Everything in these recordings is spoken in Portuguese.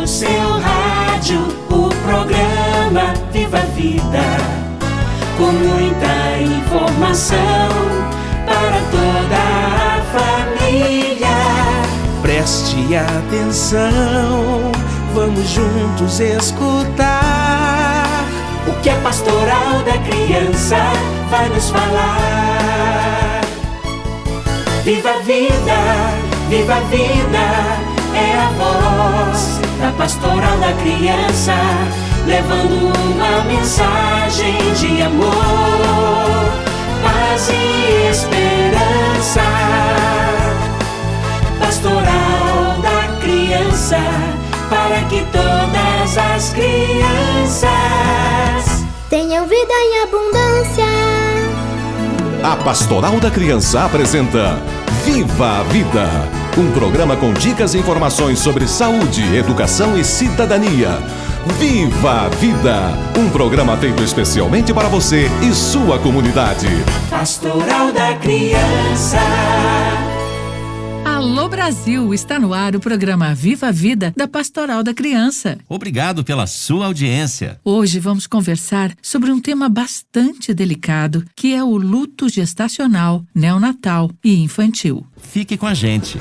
no seu rádio o programa Viva a Vida, com muita informação para toda a família. Preste atenção, vamos juntos escutar o que a Pastoral da Criança vai nos falar. Viva a vida, viva a vida, é a voz da Pastoral da Criança, levando uma mensagem de amor, paz e esperança. Pastoral da Criança, para que todas as crianças tenham vida em abundância. A Pastoral da Criança apresenta Viva a Vida, um programa com dicas e informações sobre saúde, educação e cidadania. Viva a Vida, um programa feito especialmente para você e sua comunidade. Pastoral da Criança. Alô Brasil, está no ar o programa Viva a Vida da Pastoral da Criança. Obrigado pela sua audiência. Hoje vamos conversar sobre um tema bastante delicado, que é o luto gestacional, neonatal e infantil. Fique com a gente.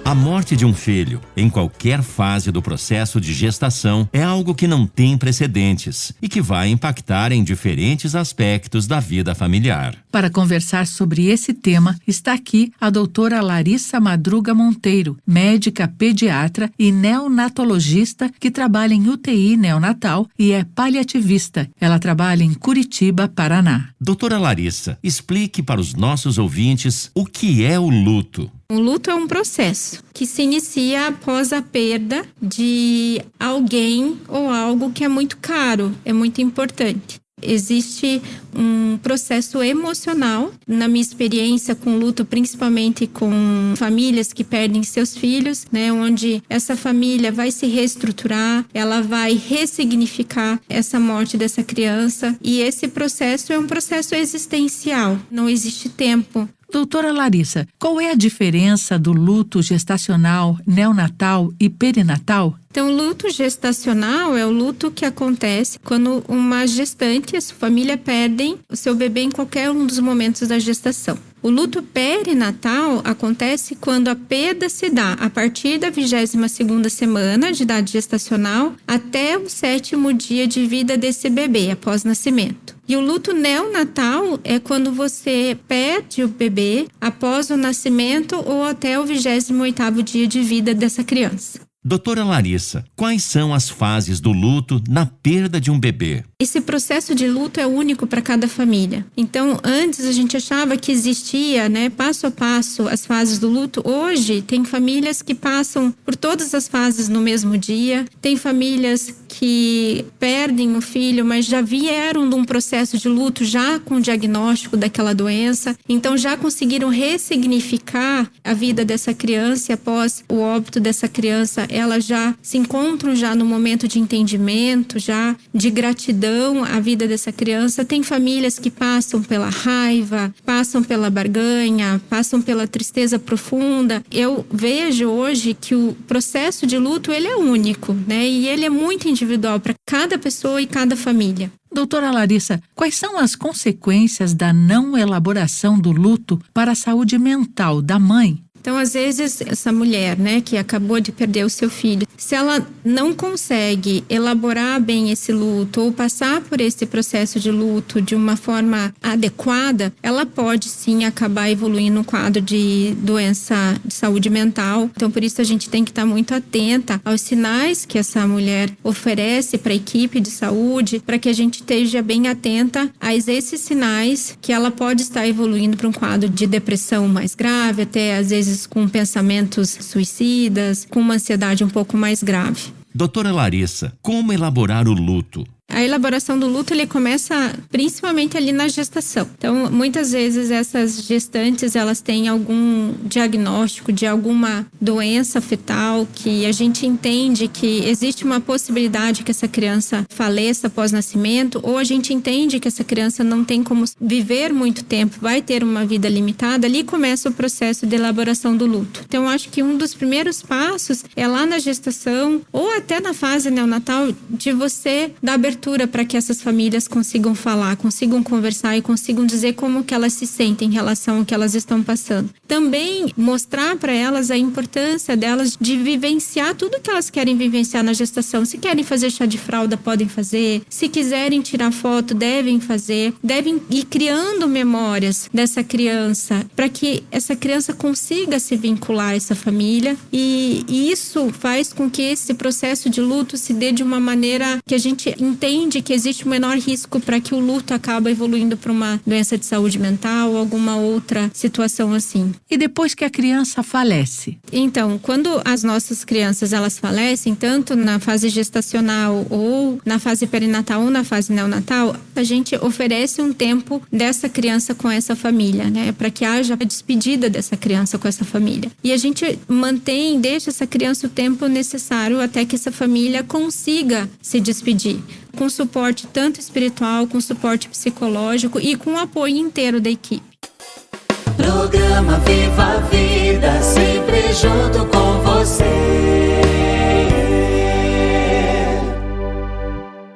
A morte de um filho, em qualquer fase do processo de gestação, é algo que não tem precedentes e que vai impactar em diferentes aspectos da vida familiar. Para conversar sobre esse tema, está aqui a doutora Larissa Madruga Monteiro, médica pediatra e neonatologista que trabalha em UTI neonatal e é paliativista. Ela trabalha em Curitiba, Paraná. Doutora Larissa, explique para os nossos ouvintes o que é o luto. O luto é um processo que se inicia após a perda de alguém ou algo que é muito caro, é muito importante. Existe um processo emocional, na minha experiência com luto, principalmente com famílias que perdem seus filhos, né, onde essa família vai se reestruturar, ela vai ressignificar essa morte dessa criança, e esse processo é um processo existencial, não existe tempo. Doutora Larissa, qual é a diferença do luto gestacional, neonatal e perinatal? Então, o luto gestacional é o luto que acontece quando uma gestante e a sua família perdem o seu bebê em qualquer um dos momentos da gestação. O luto perinatal acontece quando a perda se dá a partir da 22ª semana de idade gestacional até o 7º dia de vida desse bebê, após nascimento. E o luto neonatal é quando você perde o bebê após o nascimento ou até o 28º dia de vida dessa criança. Doutora Larissa, quais são as fases do luto na perda de um bebê? Esse processo de luto é único para cada família. Então, antes a gente achava que existia, passo a passo, as fases do luto. Hoje, tem famílias que passam por todas as fases no mesmo dia. Tem famílias que perdem o filho, mas já vieram de um processo de luto já com o diagnóstico daquela doença. Então, já conseguiram ressignificar a vida dessa criança e após o óbito dessa criança, elas já se encontram já no momento de entendimento, já de gratidão à vida dessa criança. Tem famílias que passam pela raiva, passam pela barganha, passam pela tristeza profunda. Eu vejo hoje que o processo de luto, ele é único, e ele é muito individual para cada pessoa e cada família. Doutora Larissa, quais são as consequências da não elaboração do luto para a saúde mental da mãe? Então, às vezes, essa mulher, que acabou de perder o seu filho, se ela não consegue elaborar bem esse luto ou passar por esse processo de luto de uma forma adequada, ela pode sim acabar evoluindo um quadro de doença de saúde mental. Então, por isso a gente tem que estar muito atenta aos sinais que essa mulher oferece para a equipe de saúde, para que a gente esteja bem atenta a esses sinais que ela pode estar evoluindo para um quadro de depressão mais grave, até às vezes com pensamentos suicidas, com uma ansiedade um pouco mais grave. Doutora Larissa, como elaborar o luto? A elaboração do luto, ele começa principalmente ali na gestação. Então, muitas vezes essas gestantes, elas têm algum diagnóstico de alguma doença fetal que a gente entende que existe uma possibilidade que essa criança faleça após nascimento, ou a gente entende que essa criança não tem como viver muito tempo, vai ter uma vida limitada. Ali começa o processo de elaboração do luto. Então, eu acho que um dos primeiros passos é lá na gestação ou até na fase neonatal de você dar abertura para que essas famílias consigam falar, consigam conversar e consigam dizer como que elas se sentem em relação ao que elas estão passando. Também mostrar para elas a importância delas de vivenciar tudo que elas querem vivenciar na gestação. Se querem fazer chá de fralda, podem fazer. Se quiserem tirar foto, devem fazer. Devem ir criando memórias dessa criança para que essa criança consiga se vincular a essa família. E isso faz com que esse processo de luto se dê de uma maneira que a gente entende que existe um menor risco para que o luto acabe evoluindo para uma doença de saúde mental ou alguma outra situação assim. E depois que a criança falece? Então, quando as nossas crianças elas falecem, tanto na fase gestacional ou na fase perinatal ou na fase neonatal, a gente oferece um tempo dessa criança com essa família, né? Para que haja a despedida dessa criança com essa família. E a gente deixa essa criança o tempo necessário até que essa família consiga se despedir. Com suporte tanto espiritual, com suporte psicológico e com o apoio inteiro da equipe. Programa Viva a Vida, sempre junto com você.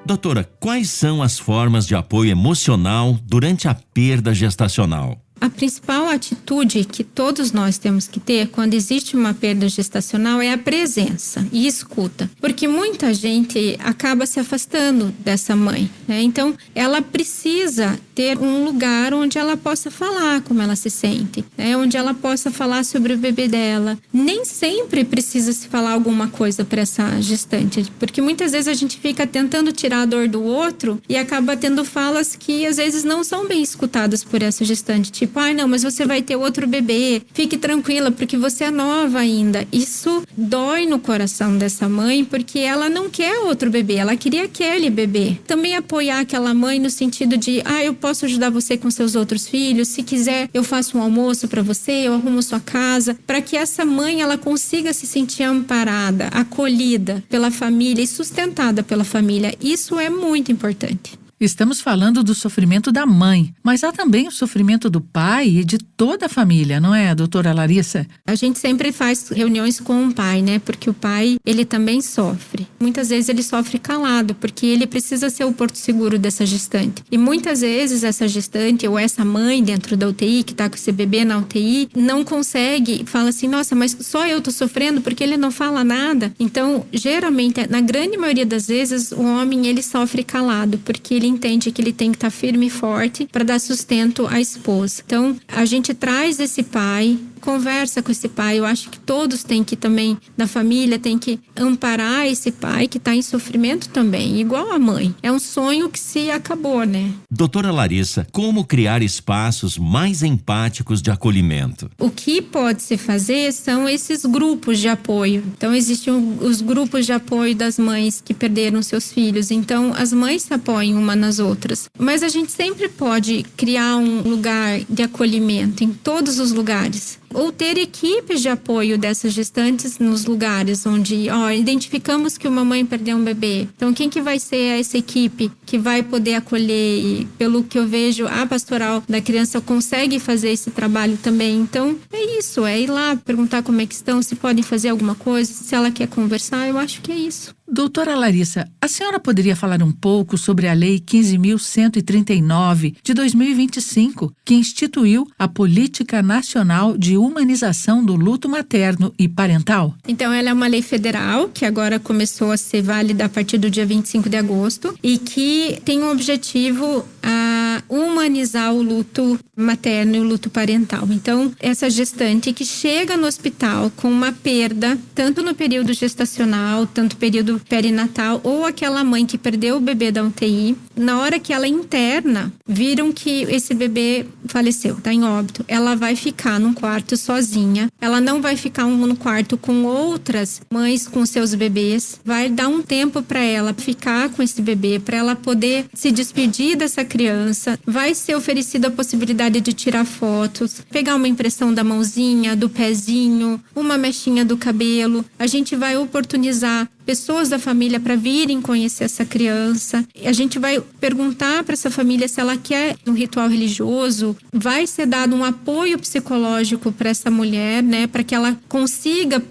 Doutora, quais são as formas de apoio emocional durante a perda gestacional? A principal atitude que todos nós temos que ter quando existe uma perda gestacional é a presença e escuta. Porque muita gente acaba se afastando dessa mãe, né? Então, ela precisa ter um lugar onde ela possa falar como ela se sente, né? Onde ela possa falar sobre o bebê dela. Nem sempre precisa se falar alguma coisa para essa gestante, porque muitas vezes a gente fica tentando tirar a dor do outro e acaba tendo falas que às vezes não são bem escutadas por essa gestante, tipo, ai não, mas você vai ter outro bebê, fique tranquila porque você é nova ainda. Isso dói no coração dessa mãe porque ela não quer outro bebê, ela queria aquele bebê. Também apoiar aquela mãe no sentido de, eu posso ajudar você com seus outros filhos, se quiser eu faço um almoço para você, eu arrumo sua casa, para que essa mãe ela consiga se sentir amparada, acolhida pela família e sustentada pela família. Isso é muito importante. Estamos falando do sofrimento da mãe, mas há também o sofrimento do pai e de toda a família, não é, doutora Larissa? A gente sempre faz reuniões com o pai, né? Porque o pai, ele também sofre. Muitas vezes ele sofre calado, porque ele precisa ser o porto seguro dessa gestante. E muitas vezes essa gestante ou essa mãe dentro da UTI, que tá com esse bebê na UTI, não consegue, fala assim, nossa, mas só eu tô sofrendo porque ele não fala nada. Então, geralmente, na grande maioria das vezes, o homem, ele sofre calado, porque ele entende que ele tem que estar firme e forte para dar sustento à esposa. Então, a gente traz esse pai, conversa com esse pai. Eu acho que todos têm que também, da família, tem que amparar esse pai que está em sofrimento também, igual a mãe. É um sonho que se acabou, né? Doutora Larissa, como criar espaços mais empáticos de acolhimento? O que pode se fazer são esses grupos de apoio. Então, existem os grupos de apoio das mães que perderam seus filhos. Então, as mães se apoiam uma nas outras. Mas a gente sempre pode criar um lugar de acolhimento em todos os lugares. Ou ter equipes de apoio dessas gestantes nos lugares onde, identificamos que uma mãe perdeu um bebê. Então, quem que vai ser essa equipe que vai poder acolher? E, pelo que eu vejo, a pastoral da criança consegue fazer esse trabalho também. Então, é isso, é ir lá, perguntar como é que estão, se podem fazer alguma coisa, se ela quer conversar, eu acho que é isso. Doutora Larissa, a senhora poderia falar um pouco sobre a Lei 15.139 de 2025, que instituiu a Política Nacional de Humanização do Luto Materno e Parental? Então, ela é uma lei federal que agora começou a ser válida a partir do dia 25 de agosto e que tem um objetivo a humanizar o luto materno e o luto parental. Então, essa gestante que chega no hospital com uma perda, tanto no período gestacional, tanto no período perinatal, ou aquela mãe que perdeu o bebê da UTI, Na hora que ela interna, viram que esse bebê faleceu, tá em óbito. Ela vai ficar num quarto sozinha. Ela não vai ficar no quarto com outras mães com seus bebês. Vai dar um tempo para ela ficar com esse bebê, para ela poder se despedir dessa criança. Vai ser oferecida a possibilidade de tirar fotos, pegar uma impressão da mãozinha, do pezinho, uma mechinha do cabelo. A gente vai oportunizar pessoas da família para virem conhecer essa criança. A gente vai perguntar para essa família se ela quer um ritual religioso. Vai ser dado um apoio psicológico para essa mulher, né, para que ela consiga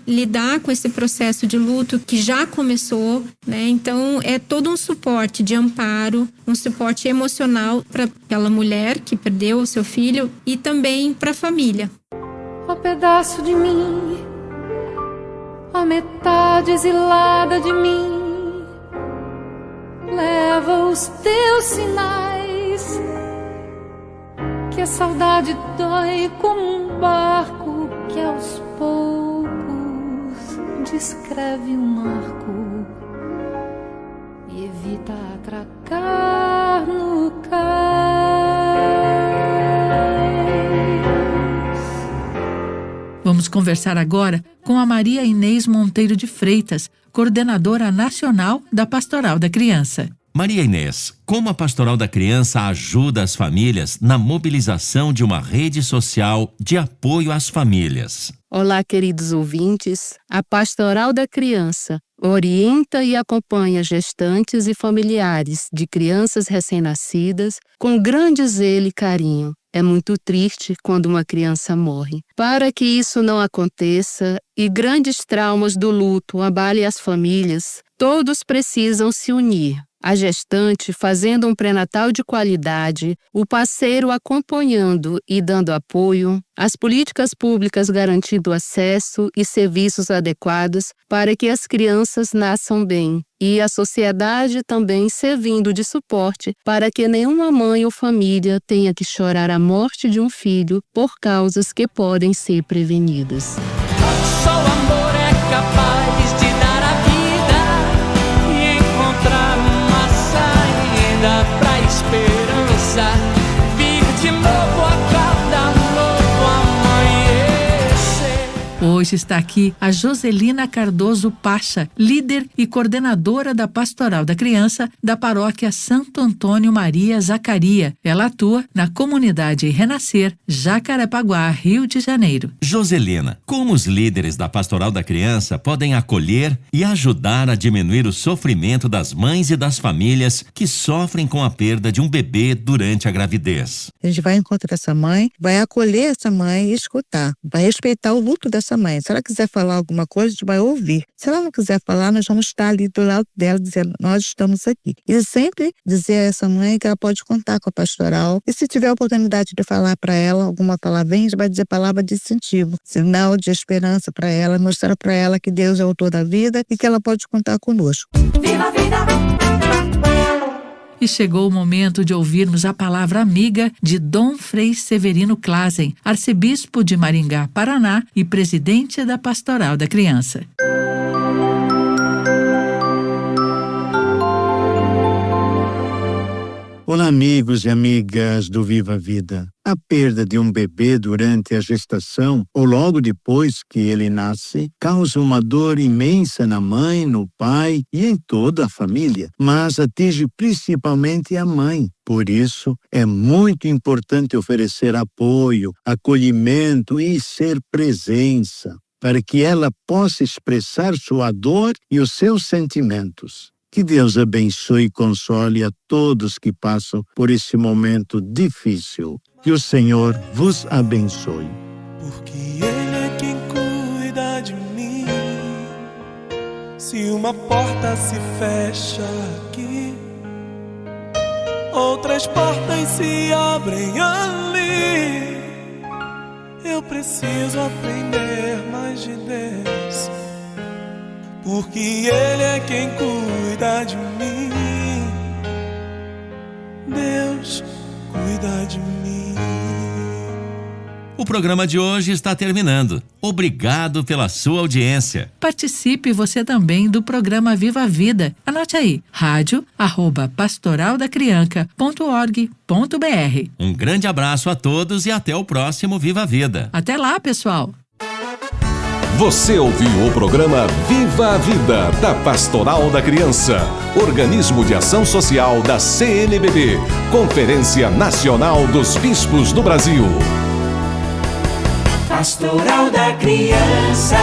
lidar com esse processo de luto que já começou, né? Então é todo um suporte de amparo, um suporte emocional para aquela mulher que perdeu o seu filho e também para a família. Ó pedaço de mim, ó metade exilada de mim, leva os teus sinais, que a saudade dói como um barco que aos poucos descreve um marco e evita atracar no cais. Vamos conversar agora com a Maria Inês Monteiro de Freitas, coordenadora nacional da Pastoral da Criança. Maria Inês, como a Pastoral da Criança ajuda as famílias na mobilização de uma rede social de apoio às famílias? Olá, queridos ouvintes. A Pastoral da Criança orienta e acompanha gestantes e familiares de crianças recém-nascidas com grande zelo e carinho. É muito triste quando uma criança morre. Para que isso não aconteça e grandes traumas do luto abalem as famílias, todos precisam se unir. A gestante fazendo um pré-natal de qualidade, o parceiro acompanhando e dando apoio, as políticas públicas garantindo acesso e serviços adequados para que as crianças nasçam bem, e a sociedade também servindo de suporte para que nenhuma mãe ou família tenha que chorar a morte de um filho por causas que podem ser prevenidas. Só o amor é capaz de dar a vida e encontrar uma saída pra esperança vir de novo a cada novo amanhecer. Hoje está aqui a Joselina Cardoso Pacha, líder e coordenadora da Pastoral da Criança da Paróquia Santo Antônio Maria Zacaria. Ela atua na comunidade Renascer, Jacarepaguá, Rio de Janeiro. Joselina, como os líderes da Pastoral da Criança podem acolher e ajudar a diminuir o sofrimento das mães e das famílias que sofrem com a perda de um bebê durante a gravidez? A gente vai encontrar essa mãe, vai acolher essa mãe e escutar, vai respeitar o luto dessa mãe. Se ela quiser falar alguma coisa, a gente vai ouvir. Se ela não quiser falar, nós vamos estar ali do lado dela, dizendo, nós estamos aqui. E sempre dizer a essa mãe que ela pode contar com a pastoral. E se tiver a oportunidade de falar para ela alguma palavrinha, a gente vai dizer palavra de incentivo, sinal de esperança para ela, mostrar para ela que Deus é o autor da vida e que ela pode contar conosco. Viva a vida! E chegou o momento de ouvirmos a palavra amiga de Dom Frei Severino Clasen, arcebispo de Maringá, Paraná e presidente da Pastoral da Criança. Olá, amigos e amigas do Viva a Vida. A perda de um bebê durante a gestação ou logo depois que ele nasce causa uma dor imensa na mãe, no pai e em toda a família, mas atinge principalmente a mãe. Por isso, é muito importante oferecer apoio, acolhimento e ser presença, para que ela possa expressar sua dor e os seus sentimentos. Que Deus abençoe e console a todos que passam por esse momento difícil. Que o Senhor vos abençoe. Porque Ele é quem cuida de mim. Se uma porta se fecha aqui, outras portas se abrem ali. Eu preciso aprender mais de Deus, porque Ele é quem cuida de mim. Deus cuida de mim. O programa de hoje está terminando. Obrigado pela sua audiência. Participe você também do programa Viva a Vida. Anote aí, radio@pastoraldacrianca.org.br. Um grande abraço a todos e até o próximo Viva a Vida. Até lá, pessoal. Você ouviu o programa Viva a Vida, da Pastoral da Criança, organismo de ação social da CNBB, Conferência Nacional dos Bispos do Brasil. Pastoral da Criança.